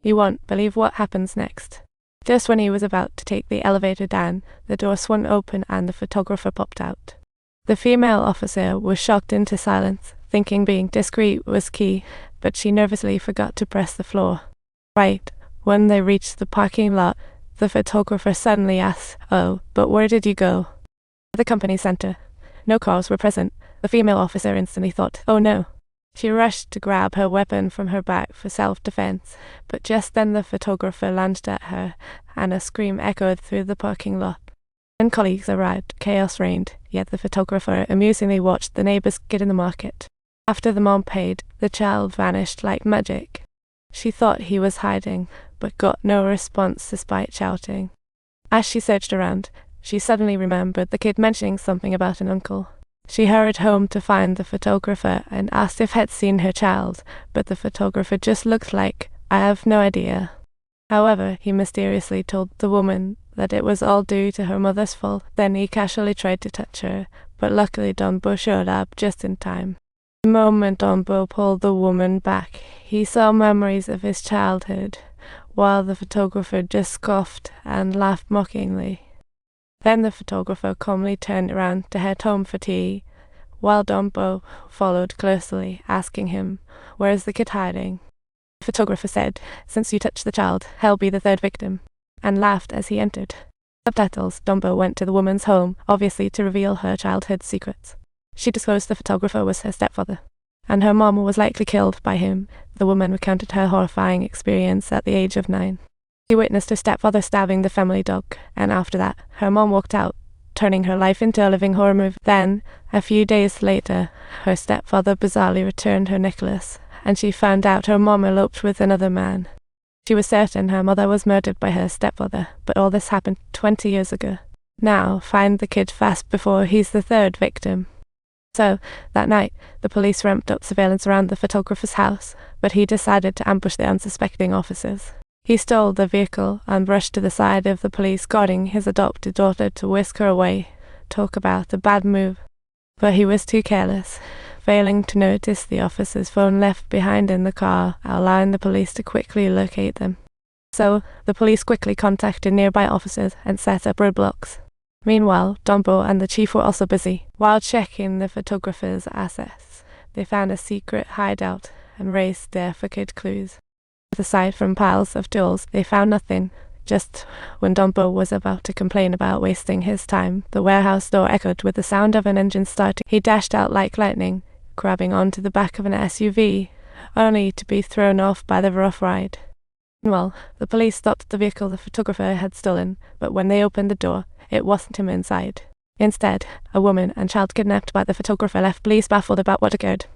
You won't believe what happens next. Just when he was about to take the elevator down, the door swung open and the photographer popped out. The female officer was shocked into silence, thinking being discreet was key, but she nervously forgot to press the floor. Right when they reached the parking lot, the photographer suddenly asked, "Oh, but where did you go?" "The company center." No cars were present. The female officer instantly thought, "Oh no." She rushed to grab her weapon from her back for self-defense, but just then the photographer lunged at her, and a scream echoed through the parking lot. When colleagues arrived, chaos reigned, yet the photographer amusingly watched the neighbors get in the market. After the mom paid, the child vanished like magic. She thought he was hiding, but got no response despite shouting. As she searched around, she suddenly remembered the kid mentioning something about an uncle. She hurried home to find the photographer and asked if he'd seen her child, but the photographer just looked like, "I have no idea." However, he mysteriously told the woman that it was all due to her mother's fault. Then he casually tried to touch her, but luckily Dumbo showed up just in time. The moment Dumbo pulled the woman back, he saw memories of his childhood, while the photographer just scoffed and laughed mockingly. Then the photographer calmly turned around to head home for tea, while Dumbo followed closely, asking him, "Where's the kid hiding?" The photographer said, "Since you touched the child, he'll be the third victim," and laughed as he entered. Subtitles. Dumbo went to the woman's home, obviously to reveal her childhood secrets. She disclosed the photographer was her stepfather, and her mom was likely killed by him. The woman recounted her horrifying experience at the age of 9. She witnessed her stepfather stabbing the family dog, and after that, her mom walked out, turning her life into a living horror movie. Then, a few days later, her stepfather bizarrely returned her necklace, and she found out her mom eloped with another man. She was certain her mother was murdered by her stepfather, but all this happened 20 years ago. Now, find the kid fast before he's the third victim. So, that night, the police ramped up surveillance around the photographer's house, but he decided to ambush the unsuspecting officers. He stole the vehicle and brushed to the side of the police guarding his adopted daughter to whisk her away. Talk about a bad move. But he was too careless, failing to notice the officer's phone left behind in the car, allowing the police to quickly locate them. So, the police quickly contacted nearby officers and set up roadblocks. Meanwhile, Dumbo and the chief were also busy. While checking the photographer's assets, they found a secret hideout and raced there for kid clues. Aside from piles of tools, they found nothing. Just when Dumbo was about to complain about wasting his time, the warehouse door echoed with the sound of an engine starting. He dashed out like lightning, grabbing onto the back of an SUV, only to be thrown off by the rough ride. Meanwhile, the police stopped the vehicle the photographer had stolen, but when they opened the door, it wasn't him inside. Instead, a woman and child kidnapped by the photographer left police baffled about what occurred.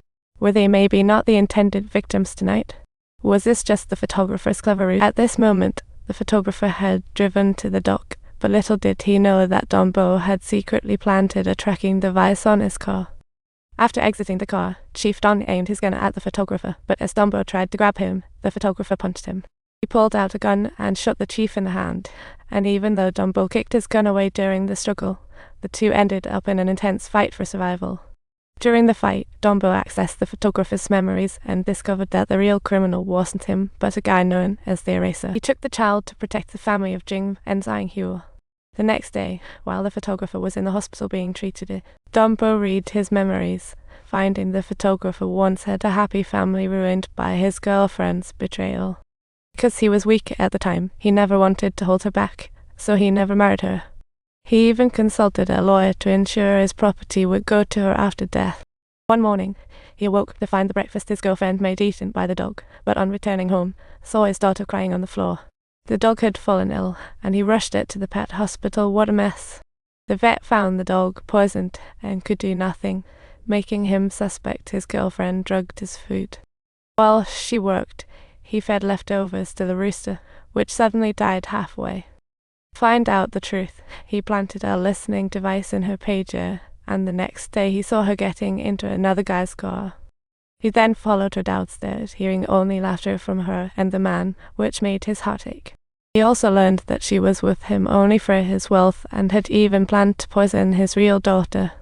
Were they maybe not the intended victims tonight? Was this just the photographer's clever ruse? At this moment, the photographer had driven to the dock, but little did he know that Dumbo had secretly planted a tracking device on his car. After exiting the car, Chief Don aimed his gun at the photographer, but as Dumbo tried to grab him, the photographer punched him. He pulled out a gun and shot the chief in the hand, and even though Dumbo kicked his gun away during the struggle, the two ended up in an intense fight for survival. During the fight, Dumbo accessed the photographer's memories and discovered that the real criminal wasn't him, but a guy known as the Eraser. He took the child to protect the family of Jing and Zhang Hua. The next day, while the photographer was in the hospital being treated, Dumbo read his memories, finding the photographer once had a happy family ruined by his girlfriend's betrayal. Because he was weak at the time, he never wanted to hold her back, so he never married her. He even consulted a lawyer to ensure his property would go to her after death. One morning, he awoke to find the breakfast his girlfriend made eaten by the dog, but on returning home, saw his daughter crying on the floor. The dog had fallen ill, and he rushed it to the pet hospital. What a mess. The vet found the dog poisoned and could do nothing, making him suspect his girlfriend drugged his food. While she worked, he fed leftovers to the rooster, which suddenly died halfway. To find out the truth, he planted a listening device in her pager, and the next day he saw her getting into another guy's car. He then followed her downstairs, hearing only laughter from her and the man, which made his heart ache. He also learned that she was with him only for his wealth and had even planned to poison his real daughter.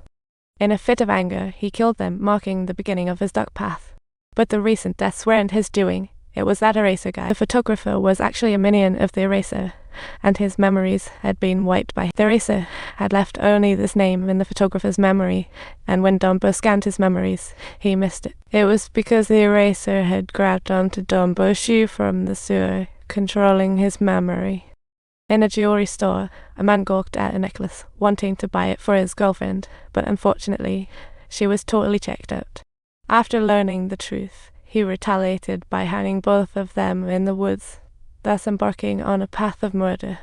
In a fit of anger, he killed them, marking the beginning of his dark path. But the recent deaths weren't his doing. It was that eraser guy. The photographer was actually a minion of the eraser, and his memories had been wiped by the eraser, had left only this name in the photographer's memory, and when Dumbo scanned his memories, he missed it. It was because the eraser had grabbed onto Dumbo's shoe from the sewer, controlling his memory. In a jewelry store, a man gawked at a necklace, wanting to buy it for his girlfriend, but unfortunately, she was totally checked out. After learning the truth, he retaliated by hanging both of them in the woods, thus embarking on a path of murder.